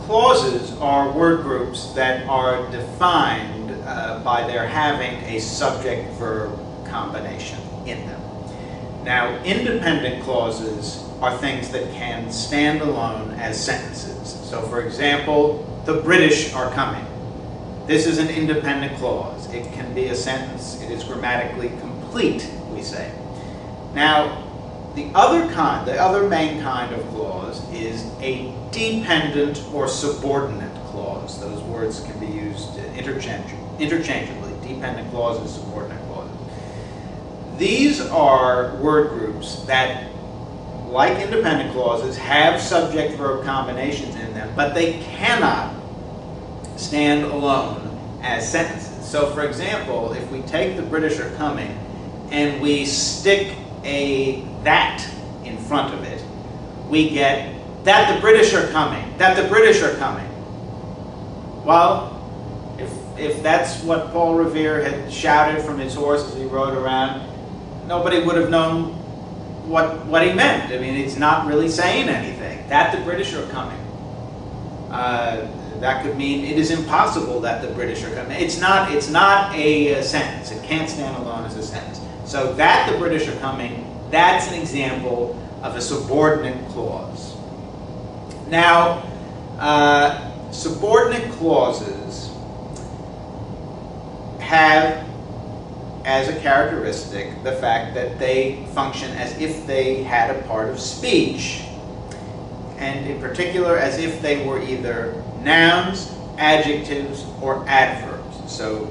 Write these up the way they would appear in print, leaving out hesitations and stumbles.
clauses are word groups that are defined by their having a subject-verb combination in them. Now, independent clauses are things that can stand alone as sentences. So, for example, the British are coming. This is an independent clause. It can be a sentence. It is grammatically complete, we say. Now, the other main kind of clause is a dependent or subordinate clause. Those words can be used interchangeably. Dependent clauses, subordinate clauses. These are word groups that, like independent clauses, have subject-verb combinations in them, but they cannot stand alone as sentences. So, for example, if we take the British are coming and we stick a that in front of it, we get that the British are coming, that the British are coming. Well, if that's what Paul Revere had shouted from his horse as he rode around, nobody would have known what he meant. I mean, it's not really saying anything. That the British are coming. That could mean it is impossible that the British are coming. It's not a sentence. It can't stand alone as a sentence. So that the British are coming, that's an example of a subordinate clause. Now, subordinate clauses have as a characteristic the fact that they function as if they had a part of speech, and in particular as if they were either nouns, adjectives, or adverbs. So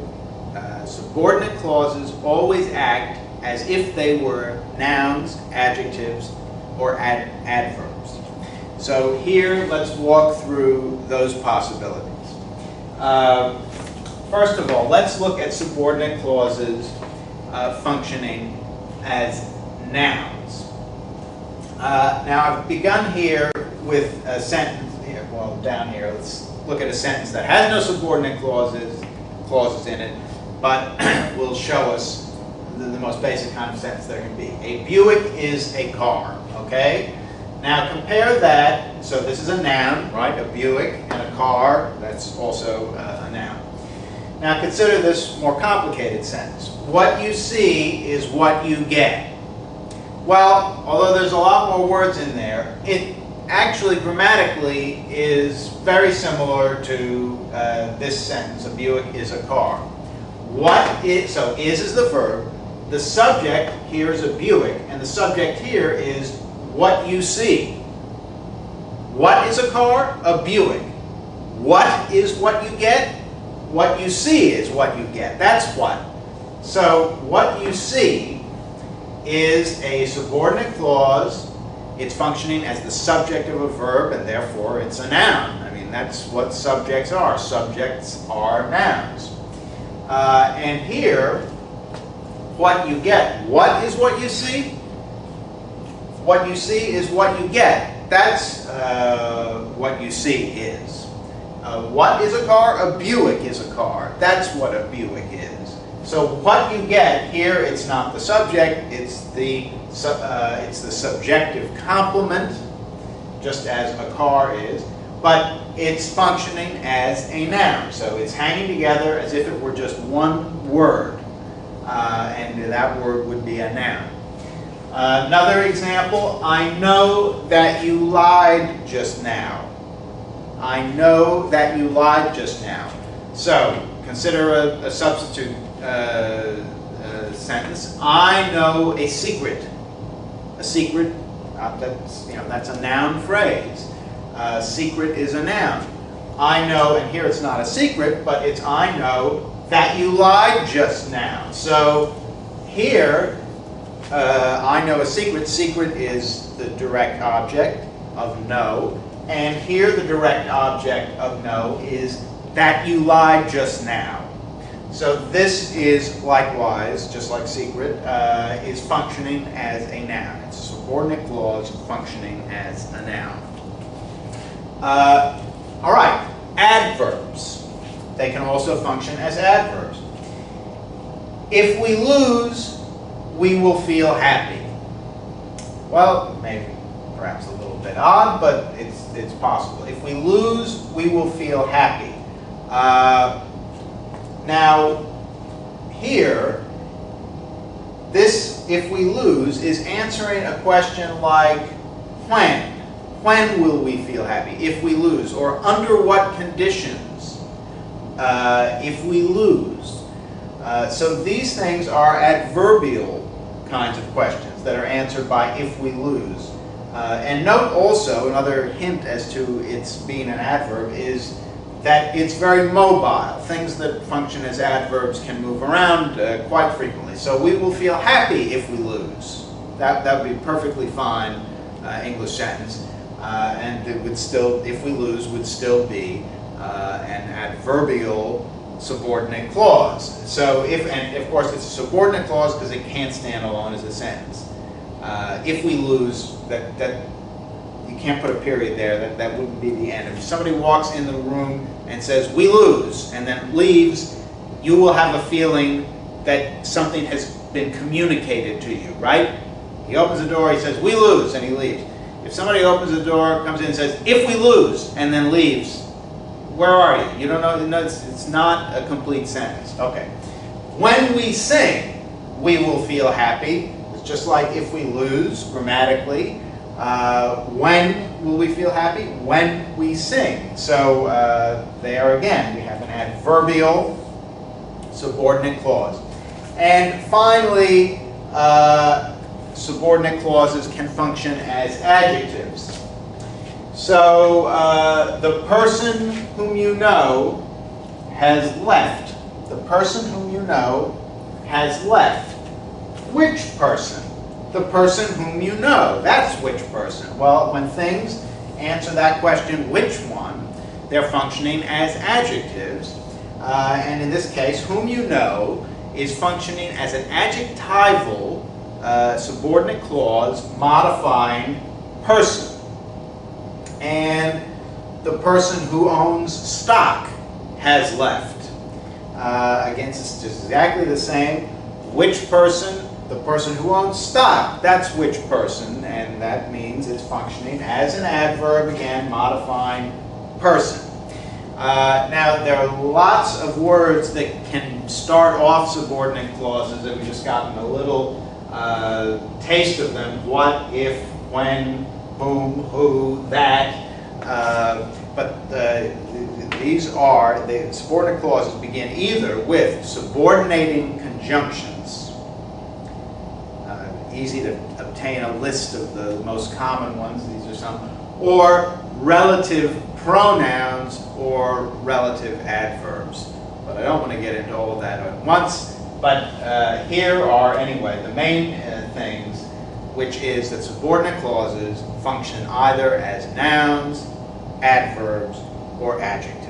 subordinate clauses always act as if they were nouns, adjectives, or adverbs. So here, let's walk through those possibilities. First of all, let's look at subordinate clauses functioning as nouns. Now, I've begun here with a sentence here. Well, down here, let's look at a sentence that has no subordinate clauses in it, but will show us the most basic kind of sentence there can be. A Buick is a car, okay? Now compare that, so this is a noun, right? A Buick and a car, that's also a noun. Now consider this more complicated sentence. What you see is what you get. Well, although there's a lot more words in there, it actually grammatically is very similar to this sentence, a Buick is a car. So is the verb. The subject here is a Buick, and the subject here is what you see. What is a car? A Buick. What is what you get? What you see is what you get. That's what. So what you see is a subordinate clause. It's functioning as the subject of a verb, and therefore it's a noun. I mean, that's what subjects are. Subjects are nouns. And here, what you get. What is what you see? What you see is what you get. That's what you see is. What is a car? A Buick is a car. That's what a Buick is. So what you get here, it's not the subject, it's the subjective complement, just as a car is, but it's functioning as a noun. So it's hanging together as if it were just one word. And that word would be a noun. Another example, I know that you lied just now. I know that you lied just now. So consider a substitute sentence. I know a secret. A secret, that's a noun phrase. Secret is a noun. I know, and here it's not a secret, but it's I know that you lied just now. So here, I know a secret. Secret is the direct object of know. And here the direct object of know is that you lied just now. So this is likewise, just like secret, is functioning as a noun. It's a subordinate clause functioning as a noun. All right, adverbs. They can also function as adverbs. If we lose, we will feel happy. Well, maybe, perhaps a little bit. bit odd, but it's possible. If we lose, we will feel happy. Now, here, this, if we lose, is answering a question like, when? When will we feel happy if we lose? Or under what conditions if we lose? So these things are adverbial kinds of questions that are answered by if we lose. And note also, another hint as to its being an adverb is that it's very mobile. Things that function as adverbs can move around quite frequently. So we will feel happy if we lose. That would be perfectly fine English sentence. And it would still, if we lose, would still be an adverbial subordinate clause. So and of course it's a subordinate clause because it can't stand alone as a sentence. If we lose, that you can't put a period there, that wouldn't be the end. If somebody walks in the room and says, we lose, and then leaves, you will have a feeling that something has been communicated to you, right? He opens the door, he says, we lose, and he leaves. If somebody opens the door, comes in and says, if we lose, and then leaves, where are you? You don't know, it's not a complete sentence. Okay. When we sing, we will feel happy. It's just like if we lose, grammatically. When will we feel happy? When we sing. So there again, we have an adverbial subordinate clause. And finally, subordinate clauses can function as adjectives. So the person whom you know has left. The person whom you know has left. Which person? The person whom you know. That's which person. Well, when things answer that question, which one, they're functioning as adjectives. And in this case, whom you know is functioning as an adjectival subordinate clause modifying person. And the person who owns stock has left. Again, it's just exactly the same. Which person? The person who owns stock. That's which person, and that means it's functioning as an adverb, again, modifying person. Now, there are lots of words that can start off subordinate clauses, and we've just gotten a little taste of them. What, if, when, whom, who, that. But these are, the subordinate clauses begin either with subordinating conjunctions. Easy to obtain a list of the most common ones, these are some, or relative pronouns or relative adverbs. But I don't want to get into all of that at once. But here are, anyway, the main things, which is that subordinate clauses function either as nouns, adverbs, or adjectives.